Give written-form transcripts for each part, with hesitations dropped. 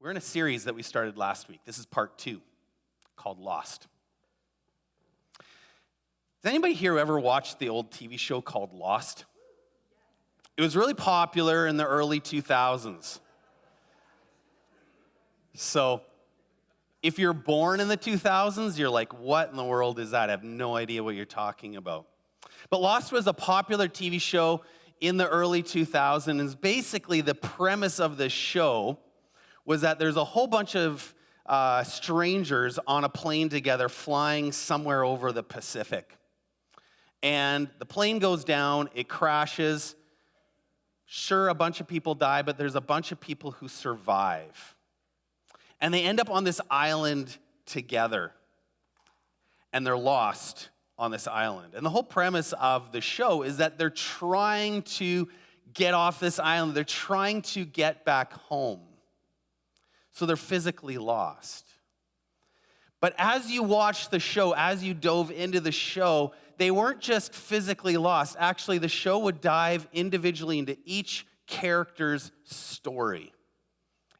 We're in a series that we started last week. This is part 2, called Lost. Has anybody here ever watched the old TV show called Lost? It was really popular in the early 2000s. So if you're born in the 2000s, you're like, what in the world is that? I have no idea what you're talking about. But Lost was a popular TV show in the early 2000s. And basically the premise of the show was that there's a whole bunch of strangers on a plane together flying somewhere over the Pacific. And the plane goes down, it crashes. Sure, a bunch of people die, but there's a bunch of people who survive. And they end up on this island together. And they're lost on this island. And the whole premise of the show is that they're trying to get off this island. They're trying to get back home. So they're physically lost. But as you watch the show, as you dove into the show, they weren't just physically lost. Actually, the show would dive individually into each character's story.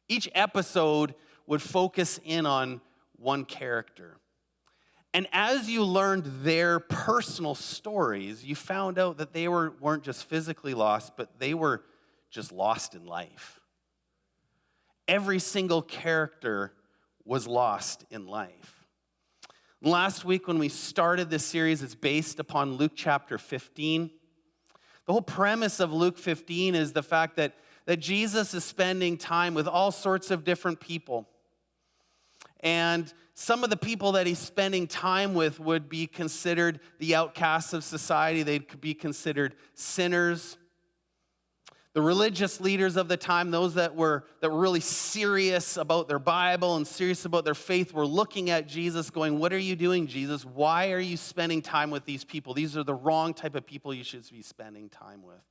Each episode would focus in on one character. And as you learned their personal stories, you found out that they weren't just physically lost, but they were just lost in life. Every single character was lost in life. Last week when we started this series, it's based upon Luke chapter 15. The whole premise of Luke 15 is the fact that Jesus is spending time with all sorts of different people. And some of the people that he's spending time with would be considered the outcasts of society. They'd be considered sinners. The religious leaders of the time, those that were really serious about their Bible and serious about their faith, were looking at Jesus going, what are you doing, Jesus? Why are you spending time with these people? These are the wrong type of people you should be spending time with.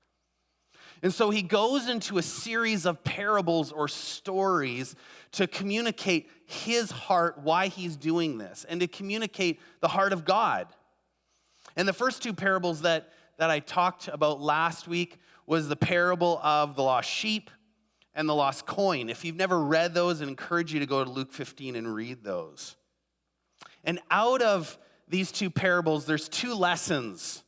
And so he goes into a series of parables or stories to communicate his heart, why he's doing this, and to communicate the heart of God. And the first two parables that I talked about last week was the parable of the lost sheep and the lost coin. If you've never read those, I encourage you to go to Luke 15 and read those. And out of these two parables, there's two lessons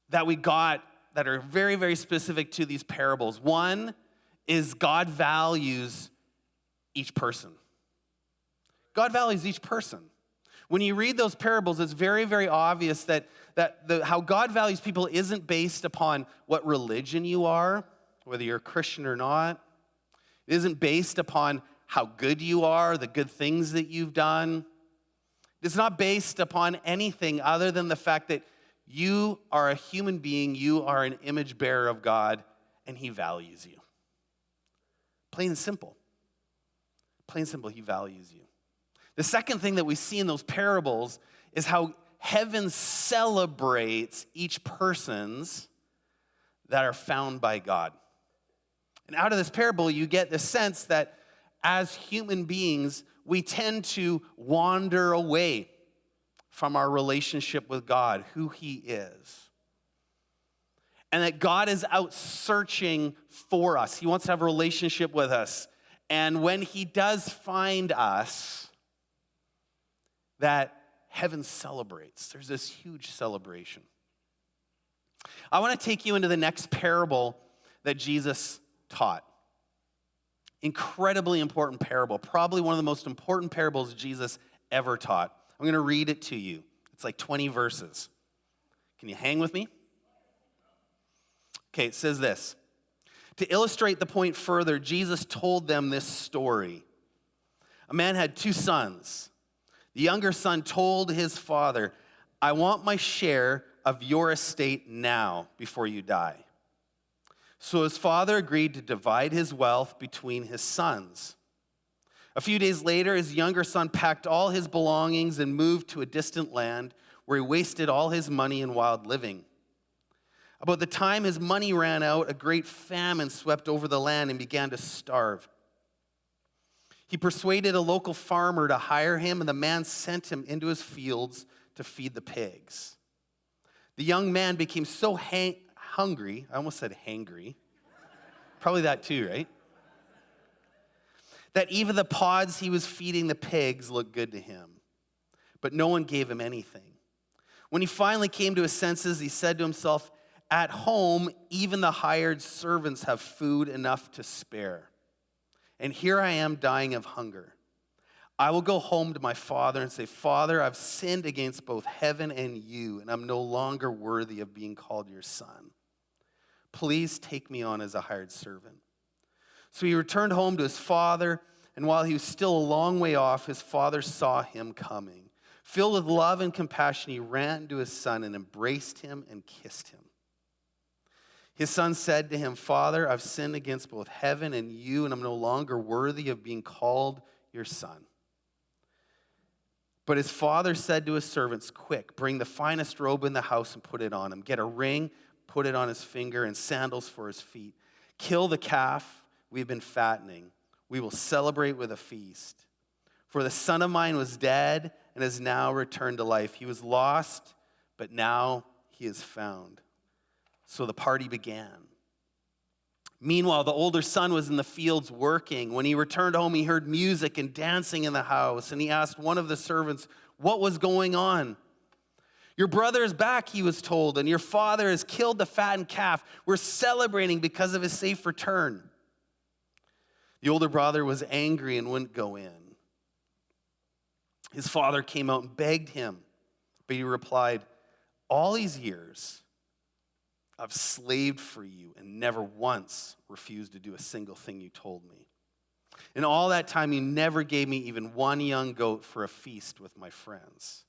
that we got that are very, very specific to these parables. One is God values each person. God values each person. When you read those parables, it's very, very obvious that how God values people isn't based upon what religion you are, whether you're a Christian or not. It isn't based upon how good you are, the good things that you've done. It's not based upon anything other than the fact that you are a human being, you are an image bearer of God, and he values you. Plain and simple. Plain and simple, he values you. The second thing that we see in those parables is how heaven celebrates each person's that are found by God. And out of this parable, you get the sense that as human beings, we tend to wander away from our relationship with God, who he is. And that God is out searching for us. He wants to have a relationship with us. And when he does find us, that heaven celebrates. There's this huge celebration. I want to take you into the next parable that Jesus taught. Incredibly important parable. Probably one of the most important parables Jesus ever taught. I'm going to read it to you. It's like 20 verses. Can you hang with me? Okay, it says this. To illustrate the point further, Jesus told them this story. A man had 2 sons. The younger son told his father, I want my share of your estate now before you die. So his father agreed to divide his wealth between his sons. A few days later, his younger son packed all his belongings and moved to a distant land where he wasted all his money in wild living. About the time his money ran out, a great famine swept over the land and began to starve. He persuaded a local farmer to hire him, and the man sent him into his fields to feed the pigs. The young man became so hungry, I almost said hangry. Probably that too, right? that even the pods he was feeding the pigs looked good to him, but no one gave him anything. When he finally came to his senses, he said to himself, "At home, even the hired servants have food enough to spare. And here I am dying of hunger. I will go home to my father and say, 'Father, I've sinned against both heaven and you, and I'm no longer worthy of being called your son. Please take me on as a hired servant.' So he returned home to his father, and while he was still a long way off, his father saw him coming. Filled with love and compassion, he ran to his son and embraced him and kissed him. His son said to him, 'Father, I've sinned against both heaven and you, and I'm no longer worthy of being called your son.' But his father said to his servants, 'Quick, bring the finest robe in the house and put it on him. Get a ring, put it on his finger, and sandals for his feet. Kill the calf we've been fattening. We will celebrate with a feast. For the son of mine was dead and has now returned to life. He was lost, but now he is found.' So the party began. Meanwhile, the older son was in the fields working. When he returned home, he heard music and dancing in the house, and he asked one of the servants what was going on. 'Your brother is back,' he was told, 'and your father has killed the fattened calf. We're celebrating because of his safe return.' The older brother was angry and wouldn't go in. His father came out and begged him, but he replied, 'All these years I've slaved for you and never once refused to do a single thing you told me. In all that time, you never gave me even one young goat for a feast with my friends.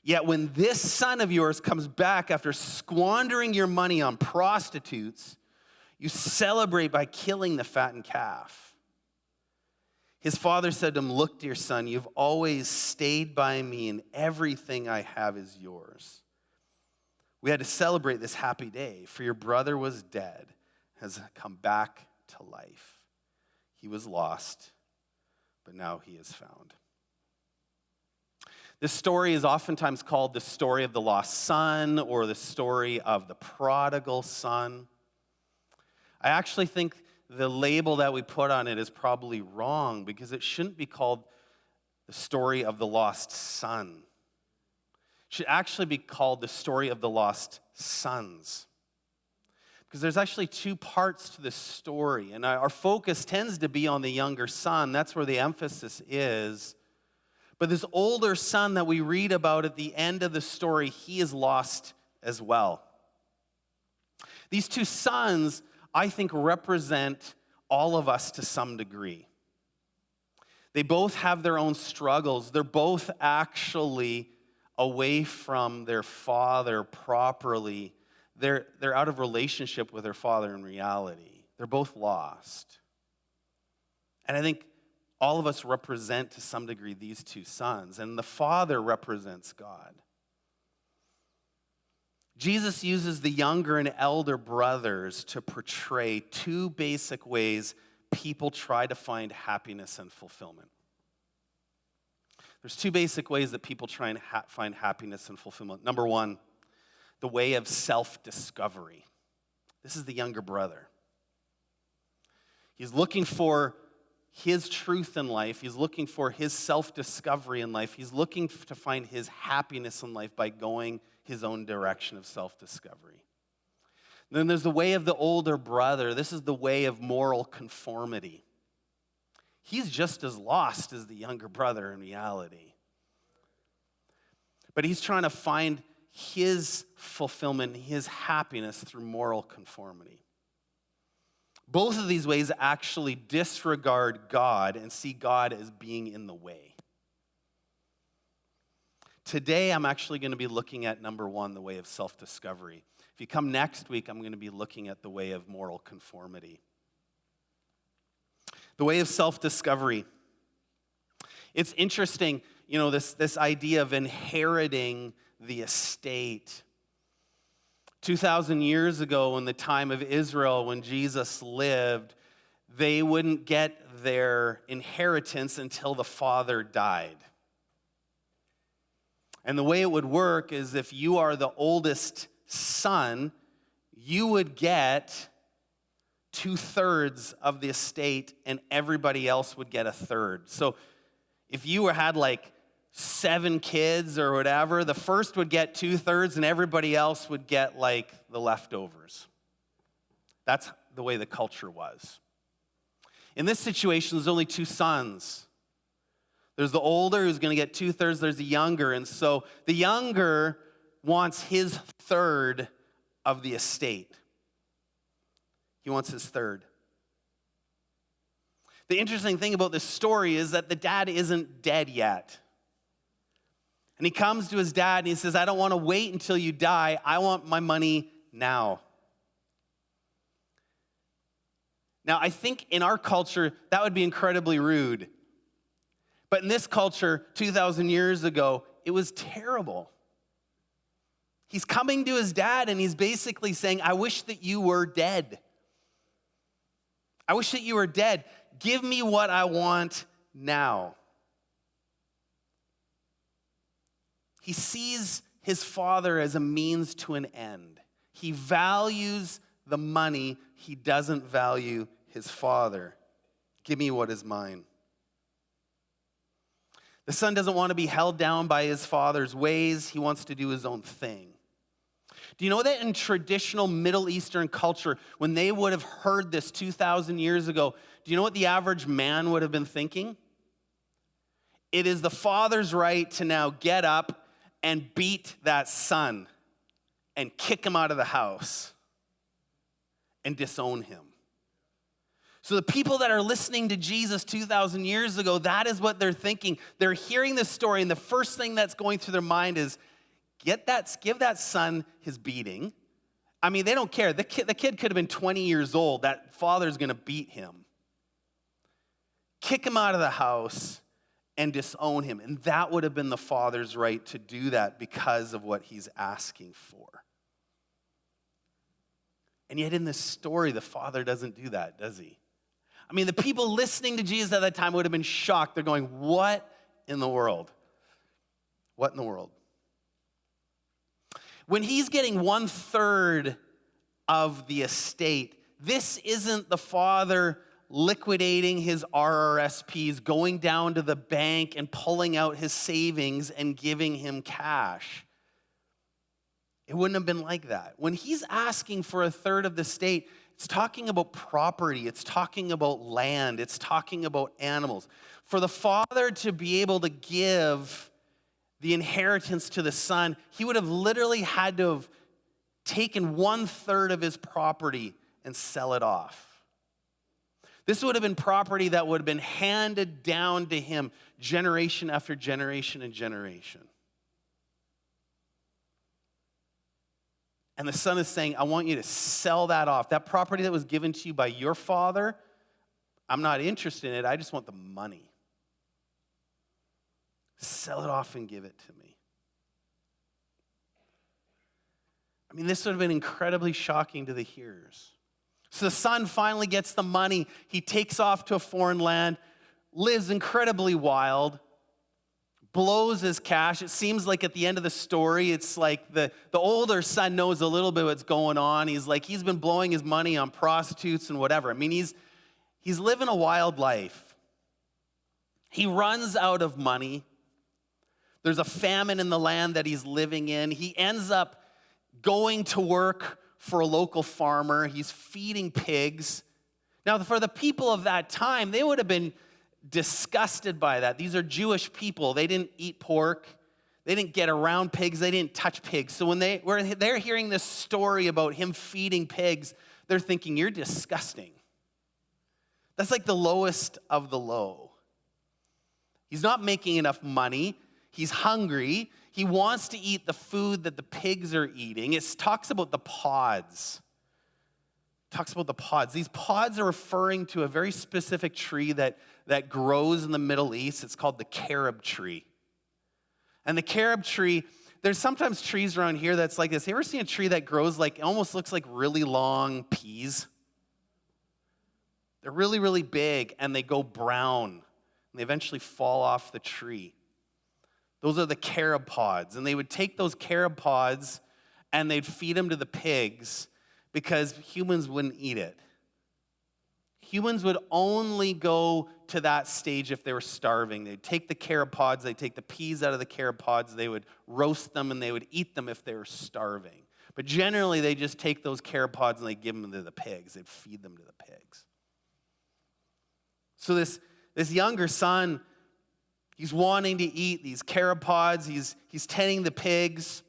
Yet when this son of yours comes back after squandering your money on prostitutes, you celebrate by killing the fattened calf.' His father said to him, 'Look, dear son, you've always stayed by me, and everything I have is yours. We had to celebrate this happy day, for your brother was dead, has come back to life. He was lost, but now he is found.'" This story is oftentimes called the story of the lost son or the story of the prodigal son. I actually think the label that we put on it is probably wrong, because it shouldn't be called the story of the lost son. Should actually be called the story of the lost sons. Because there's actually two parts to this story, and our focus tends to be on the younger son. That's where the emphasis is. But this older son that we read about at the end of the story, he is lost as well. These two sons, I think, represent all of us to some degree. They both have their own struggles. They're both actually away from their father properly. They're out of relationship with their father in reality. They're both lost. And I think all of us represent to some degree these two sons, and the father represents God. Jesus uses the younger and elder brothers to portray two basic ways people try to find happiness and fulfillment. There's two basic ways that people try and find happiness and fulfillment. Number one, the way of self-discovery. This is the younger brother. He's looking for his truth in life. He's looking for his self-discovery in life. He's looking to find his happiness in life by going his own direction of self-discovery. Then there's the way of the older brother. This is the way of moral conformity. He's just as lost as the younger brother in reality. But he's trying to find his fulfillment, his happiness through moral conformity. Both of these ways actually disregard God and see God as being in the way. Today, I'm actually going to be looking at number one, the way of self-discovery. If you come next week, I'm going to be looking at the way of moral conformity. The way of self-discovery. It's interesting, this idea of inheriting the estate. 2,000 years ago, in the time of Israel, when Jesus lived, they wouldn't get their inheritance until the father died. And the way it would work is if you are the oldest son, you would get 2/3 of the estate, and everybody else would get 1/3. So if you had like 7 kids or whatever, the first would get 2/3 and everybody else would get like the leftovers. That's the way the culture was. In this situation, there's only 2 sons. There's the older who's going to get 2/3, there's the younger. And so the younger wants his third of the estate. He wants his third. The interesting thing about this story is that the dad isn't dead yet. And he comes to his dad and he says, I don't want to wait until you die. I want my money now. Now, I think in our culture, that would be incredibly rude. But in this culture, 2,000 years ago, it was terrible. He's coming to his dad and he's basically saying, I wish that you were dead. I wish that you were dead. Give me what I want now. He sees his father as a means to an end. He values the money. He doesn't value his father. Give me what is mine. The son doesn't want to be held down by his father's ways. He wants to do his own thing. Do you know that in traditional Middle Eastern culture, when they would have heard this 2,000 years ago, do you know what the average man would have been thinking? It is the father's right to now get up and beat that son and kick him out of the house and disown him. So the people that are listening to Jesus 2,000 years ago, that is what they're thinking. They're hearing this story, and the first thing that's going through their mind is, give that son his beating. I mean, they don't care. The kid could have been 20 years old. That father's going to beat him. Kick him out of the house and disown him. And that would have been the father's right to do that because of what he's asking for. And yet in this story, the father doesn't do that, does he? I mean, the people listening to Jesus at that time would have been shocked. They're going, what in the world? What in the world? When he's getting 1/3 of the estate, this isn't the father liquidating his RRSPs, going down to the bank and pulling out his savings and giving him cash. It wouldn't have been like that. When he's asking for 1/3 of the estate, it's talking about property, it's talking about land, it's talking about animals. For the father to be able to give the inheritance to the son, he would have literally had to have taken 1/3 of his property and sell it off. This would have been property that would have been handed down to him generation after generation and generation. And the son is saying, I want you to sell that off. That property that was given to you by your father, I'm not interested in it. I just want the money. Sell it off and give it to me. I mean, this would have been incredibly shocking to the hearers. So the son finally gets the money. He takes off to a foreign land, lives incredibly wild, blows his cash. It seems like at the end of the story, it's like the older son knows a little bit what's going on. He's been blowing his money on prostitutes and whatever. I mean, he's living a wild life. He runs out of money. There's a famine in the land that he's living in. He ends up going to work for a local farmer. He's feeding pigs. Now, for the people of that time, they would have been disgusted by that. These are Jewish people. They didn't eat pork. They didn't get around pigs. They didn't touch pigs. So when they're hearing this story about him feeding pigs, they're thinking, you're disgusting. That's like the lowest of the low. He's not making enough money. He's hungry. He wants to eat the food that the pigs are eating. It talks about the pods. These pods are referring to a very specific tree that grows in the Middle East. It's called the carob tree. And the carob tree, there's sometimes trees around here that's like this. You ever seen a tree that grows like, it almost looks like really long peas? They're really, really big, and they go brown. And they eventually fall off the tree. Those are the carob pods. And they would take those carob pods and they'd feed them to the pigs because humans wouldn't eat it. Humans would only go to that stage if they were starving. They'd take the carrot pods, they'd take the peas out of the carrot pods, they would roast them, and they would eat them if they were starving. But generally, they just take those carrot pods and they give them to the pigs. They'd feed them to the pigs. So this younger son, he's wanting to eat these carrot pods. He's tending the pigs.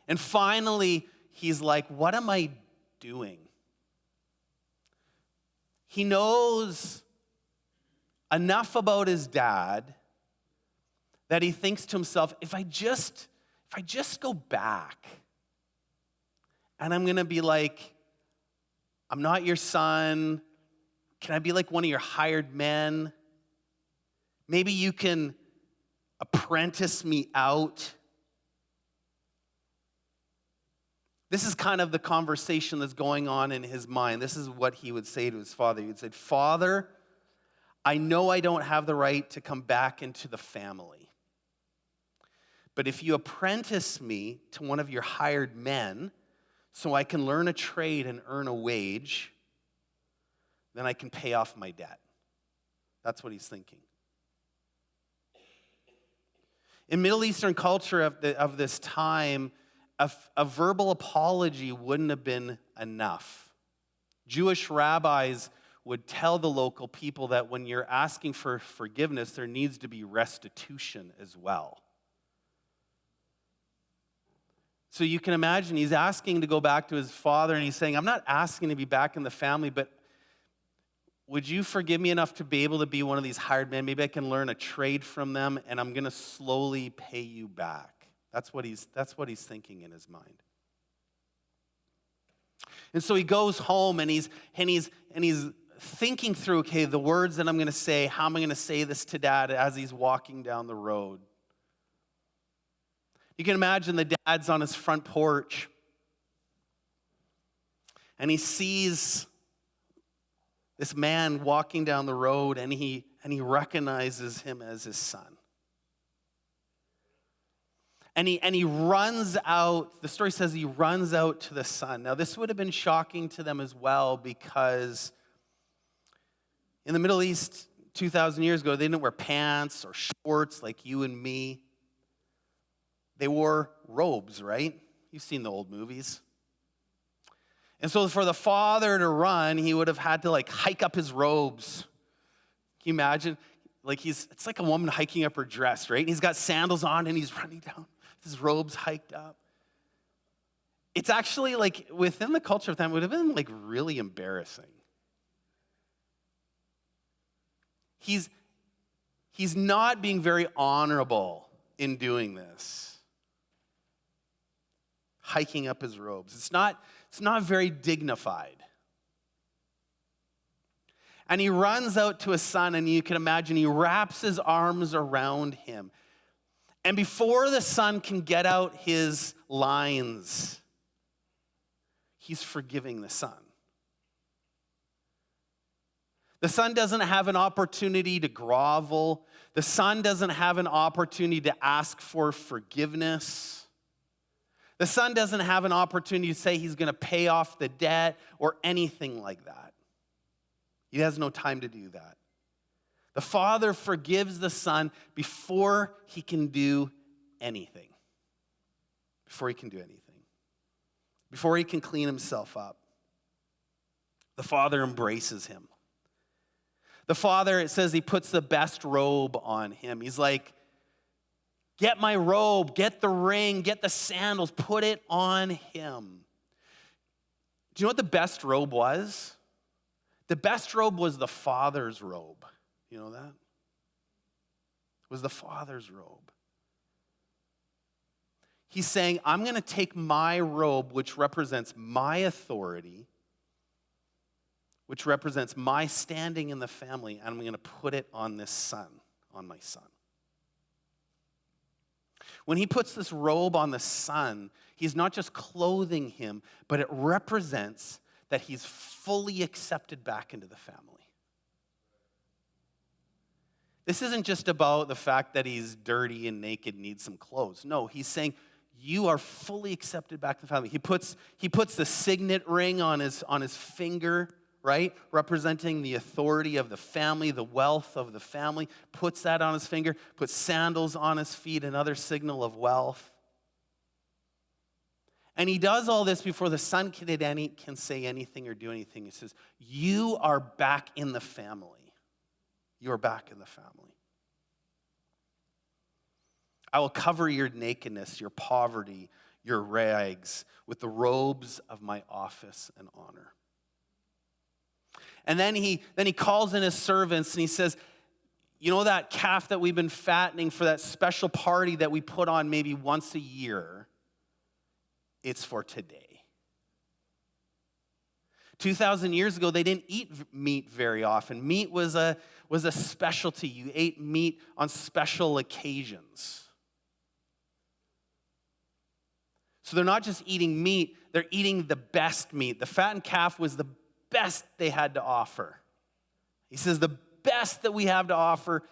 And finally, he's like, what am I doing? He knows enough about his dad that he thinks to himself, if I just go back and I'm going to be like, I'm not your son. Can I be like one of your hired men? Maybe you can apprentice me out. This is kind of the conversation that's going on in his mind. This is what he would say to his father. He would say, Father, I know I don't have the right to come back into the family. But if you apprentice me to one of your hired men so I can learn a trade and earn a wage, then I can pay off my debt. That's what he's thinking. In Middle Eastern culture of this time, a verbal apology wouldn't have been enough. Jewish rabbis would tell the local people that when you're asking for forgiveness, there needs to be restitution as well. So you can imagine he's asking to go back to his father, and he's saying, I'm not asking to be back in the family, but would you forgive me enough to be able to be one of these hired men? Maybe I can learn a trade from them, and I'm going to slowly pay you back. That's what he's thinking in his mind. And so he goes home and he's thinking through, okay, the words that I'm going to say, how am I going to say this to Dad as he's walking down the road? You can imagine the dad's on his front porch and he sees this man walking down the road and he recognizes him as his son. And he runs out, the story says he runs out to the son. Now, this would have been shocking to them as well because in the Middle East 2,000 years ago, they didn't wear pants or shorts like you and me. They wore robes, right? You've seen the old movies. And so for the father to run, he would have had to hike up his robes. Can you imagine? It's like a woman hiking up her dress, right? And he's got sandals on and he's running down. His robes hiked up. It's actually within the culture of time, it would have been really embarrassing. He's not being very honorable in doing this. Hiking up his robes. It's not very dignified. And he runs out to his son, and you can imagine he wraps his arms around him. And before the son can get out his lines, he's forgiving the son. The son doesn't have an opportunity to grovel. The son doesn't have an opportunity to ask for forgiveness. The son doesn't have an opportunity to say he's going to pay off the debt or anything like that. He has no time to do that. The father forgives the son before he can do anything. Before he can do anything. Before he can clean himself up. The father embraces him. The father, it says he puts the best robe on him. He's like, get my robe, get the ring, get the sandals, put it on him. Do you know what the best robe was? The best robe was the father's robe. You know that? It was the father's robe. He's saying, I'm going to take my robe, which represents my authority, which represents my standing in the family, and I'm going to put it on this son, on my son. When he puts this robe on the son, he's not just clothing him, but it represents that he's fully accepted back into the family. This isn't just about the fact that he's dirty and naked and needs some clothes. No, he's saying, you are fully accepted back to the family. He puts the signet ring on his finger, right? Representing the authority of the family, the wealth of the family, puts that on his finger, puts sandals on his feet, another signal of wealth. And he does all this before the son can say anything or do anything. He says, you are back in the family. You are back in the family. I will cover your nakedness, your poverty, your rags with the robes of my office and honor. And then he calls in his servants and he says, you know that calf that we've been fattening for that special party that we put on maybe once a year? It's for today. 2,000 years ago, they didn't eat meat very often. Meat was a specialty. You ate meat on special occasions. So they're not just eating meat, they're eating the best meat. The fattened calf was the best they had to offer. He says, the best that we have to offer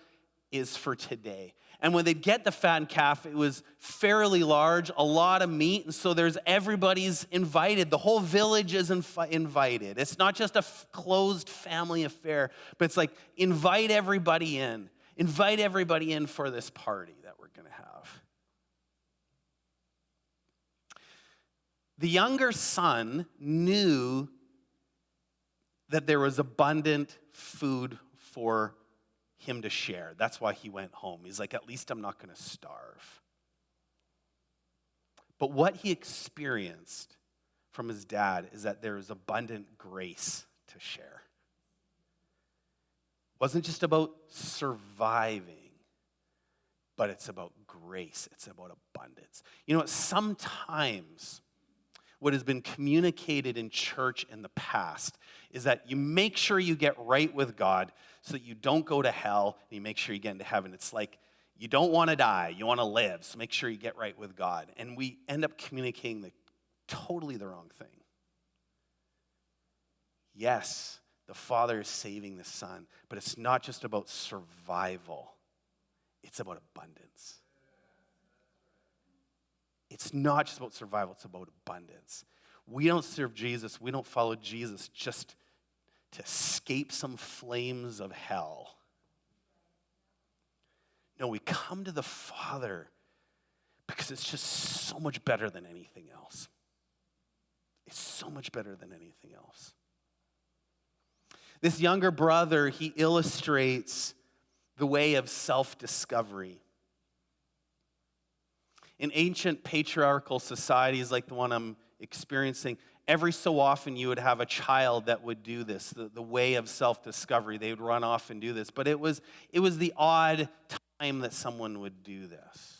is for today. And when they'd get the fattened calf, it was fairly large, a lot of meat, and so everybody's invited. The whole village is invited. It's not just a closed family affair, but it's like invite everybody in. Invite everybody in for this party that we're going to have. The younger son knew that there was abundant food for him to share. That's why he went home. He's like, at least I'm not going to starve. But what he experienced from his dad is that there is abundant grace to share. It wasn't just about surviving, but it's about grace. It's about abundance. You know what? Sometimes what has been communicated in church in the past is that you make sure you get right with God so that you don't go to hell, and you make sure you get into heaven. It's like you don't want to die, you want to live, so make sure you get right with God. And we end up communicating totally the wrong thing. Yes, the Father is saving the Son, but it's not just about survival. It's about abundance. It's not just about survival, it's about abundance. We don't serve Jesus, we don't follow Jesus just to escape some flames of hell. No, we come to the Father because it's just so much better than anything else. It's so much better than anything else. This younger brother, he illustrates the way of self-discovery. In ancient patriarchal societies like the one I'm experiencing, every so often you would have a child that would do this, the way of self-discovery. They would run off and do this. But it was the odd time that someone would do this.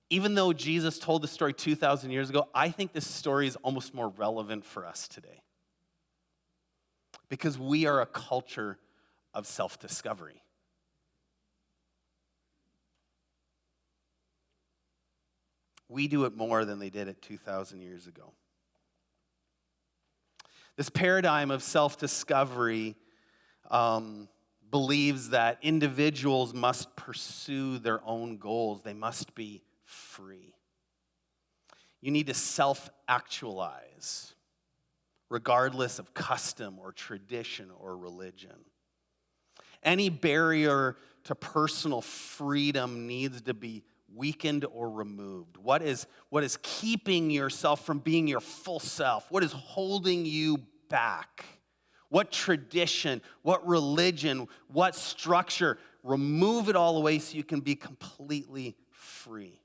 Even though Jesus told the story 2,000 years ago, I think this story is almost more relevant for us today. Because we are a culture of self-discovery. We do it more than they did it 2,000 years ago. This paradigm of self-discovery believes that individuals must pursue their own goals. They must be free. You need to self-actualize, regardless of custom or tradition or religion. Any barrier to personal freedom needs to be weakened or removed. What is keeping yourself from being your full self? What is holding you back? What tradition, what religion, what structure? Remove it all away so you can be completely free.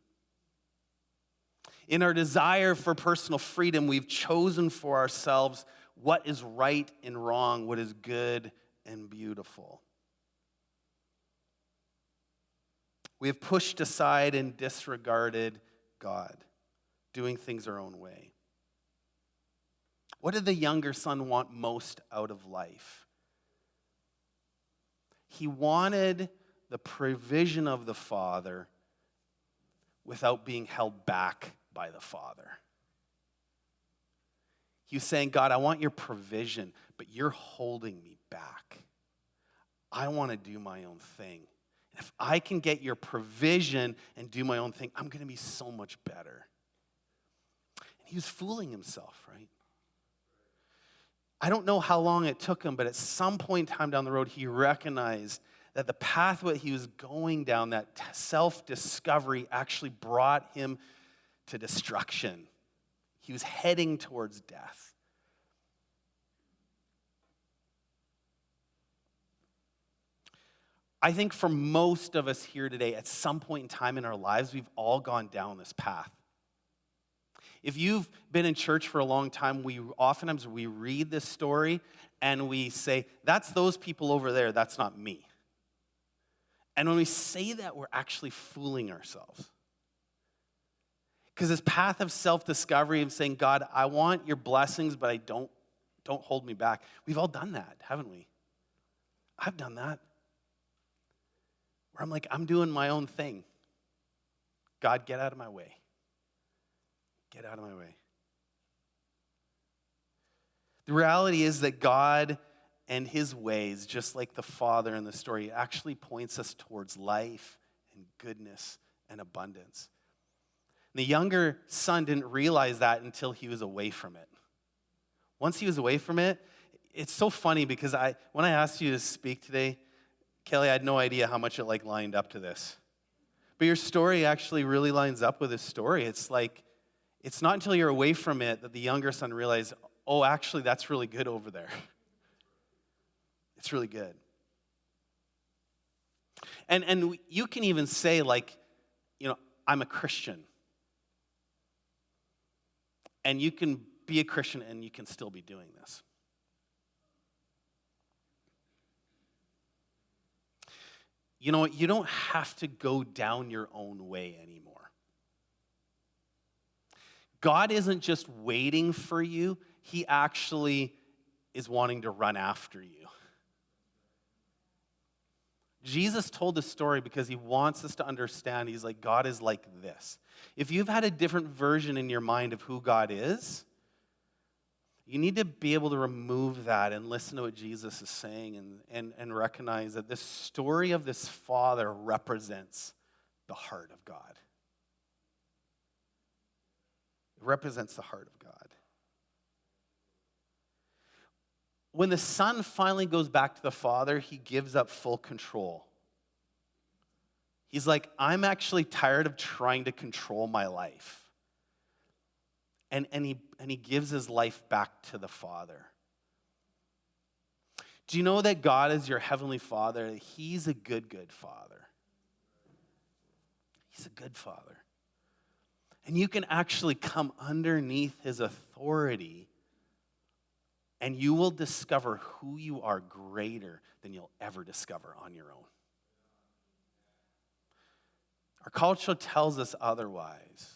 In our desire for personal freedom, we've chosen for ourselves what is right and wrong, what is good and beautiful. We have pushed aside and disregarded God, doing things our own way. What did the younger son want most out of life? He wanted the provision of the Father without being held back by the Father. He was saying, God, I want your provision, but you're holding me back. I want to do my own thing. If I can get your provision and do my own thing, I'm going to be so much better. And he was fooling himself, right? I don't know how long it took him, but at some point in time down the road, he recognized that the pathway he was going down, that self-discovery, actually brought him to destruction. He was heading towards death. I think for most of us here today, at some point in time in our lives, we've all gone down this path. If you've been in church for a long time, oftentimes we read this story and we say, that's those people over there, that's not me. And when we say that, we're actually fooling ourselves. Because this path of self-discovery of saying, God, I want your blessings, but I don't hold me back. We've all done that, haven't we? I've done that. Where I'm like, I'm doing my own thing. God, get out of my way. Get out of my way. The reality is that God and his ways, just like the Father in the story, actually points us towards life and goodness and abundance. The younger son didn't realize that until he was away from it. Once he was away from it, it's so funny because when I asked you to speak today, Kelly, I had no idea how much it lined up to this. But your story actually really lines up with his story. It's like, it's not until you're away from it that the younger son realized, oh, actually, that's really good over there. It's really good. And you can even say, I'm a Christian. And you can be a Christian and you can still be doing this. You know what? You don't have to go down your own way anymore. God isn't just waiting for you. He actually is wanting to run after you. Jesus told this story because he wants us to understand. He's like, God is like this. If you've had a different version in your mind of who God is, you need to be able to remove that and listen to what Jesus is saying and recognize that this story of this father represents the heart of God. It represents the heart of God. When the son finally goes back to the father, he gives up full control. He's like, I'm actually tired of trying to control my life. And he gives his life back to the Father. Do you know that God is your heavenly Father? He's a good, good Father. He's a good Father. And you can actually come underneath his authority and you will discover who you are greater than you'll ever discover on your own. Our culture tells us otherwise.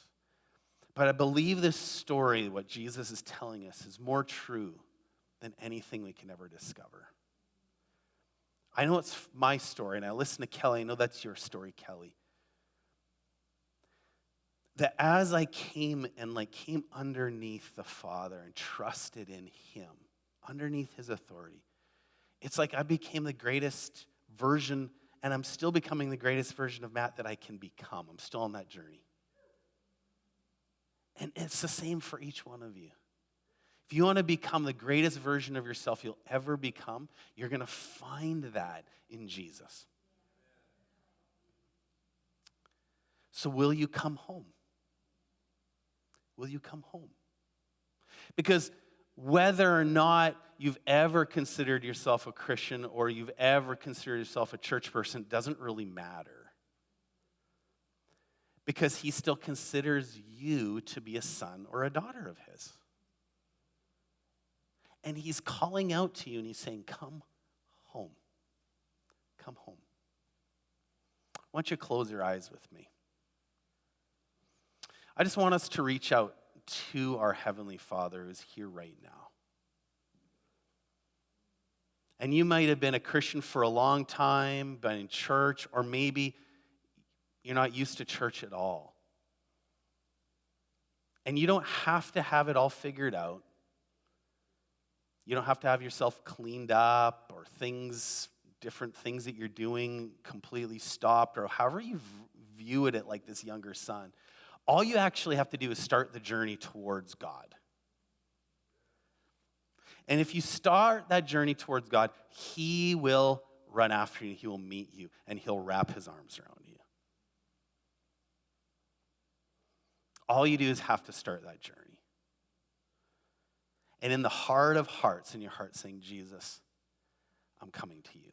But I believe this story, what Jesus is telling us, is more true than anything we can ever discover. I know it's my story, and I listen to Kelly. I know that's your story, Kelly. That as I came underneath the Father and trusted in him, underneath his authority, it's like I became the greatest version, and I'm still becoming the greatest version of Matt that I can become. I'm still on that journey. And it's the same for each one of you. If you want to become the greatest version of yourself you'll ever become, you're going to find that in Jesus. So will you come home? Will you come home? Because whether or not you've ever considered yourself a Christian or you've ever considered yourself a church person doesn't really matter. Because he still considers you to be a son or a daughter of his. And he's calling out to you and he's saying, come home. Come home. I want you to close your eyes with me. I just want us to reach out to our Heavenly Father who's here right now. And you might have been a Christian for a long time, been in church, or maybe you're not used to church at all. And you don't have to have it all figured out. You don't have to have yourself cleaned up or different things that you're doing completely stopped or however you view it like this younger son. All you actually have to do is start the journey towards God. And if you start that journey towards God, he will run after you, he will meet you, and he'll wrap his arms around you. All you do is have to start that journey. And in the heart of hearts, in your heart saying, Jesus, I'm coming to you.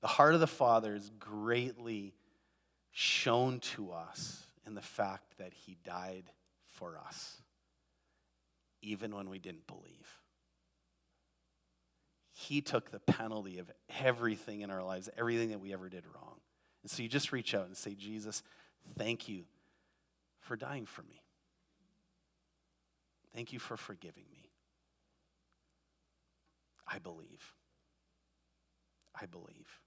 The heart of the Father is greatly shown to us in the fact that he died for us, even when we didn't believe. He took the penalty of everything in our lives, everything that we ever did wrong. And so you just reach out and say, Jesus, thank you for dying for me. Thank you for forgiving me. I believe. I believe.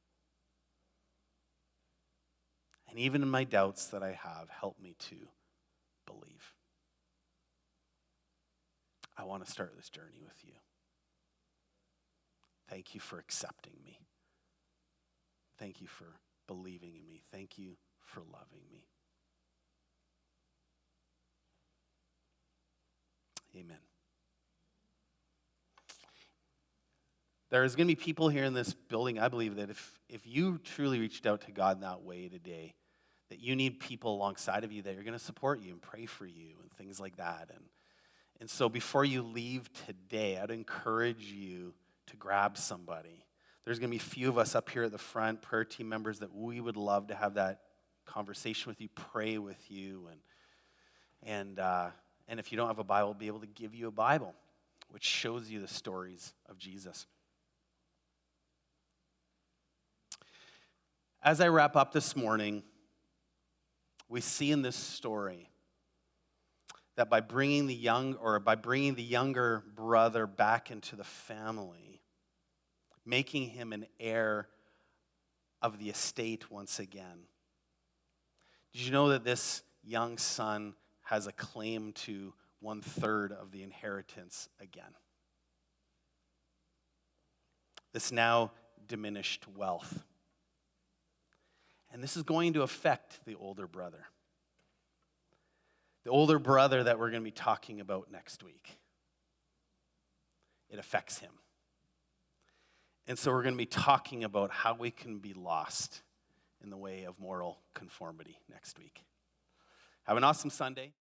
And even in my doubts that I have, help me to believe. I want to start this journey with you. Thank you for accepting me. Thank you for believing in me. Thank you for loving me. Amen. There's going to be people here in this building, I believe, that if you truly reached out to God in that way today, that you need people alongside of you that are going to support you and pray for you and things like that. And so before you leave today, I'd encourage you to grab somebody. There's going to be a few of us up here at the front, prayer team members, that we would love to have that conversation with you, pray with you, and if you don't have a Bible, be able to give you a Bible, which shows you the stories of Jesus. As I wrap up this morning, we see in this story that by bringing the younger brother back into the family, making him an heir of the estate once again. Did you know that this young son has a claim to 1/3 of the inheritance again? This now diminished wealth. And this is going to affect the older brother. The older brother that we're going to be talking about next week. It affects him. And so we're going to be talking about how we can be lost in the way of moral conformity next week. Have an awesome Sunday.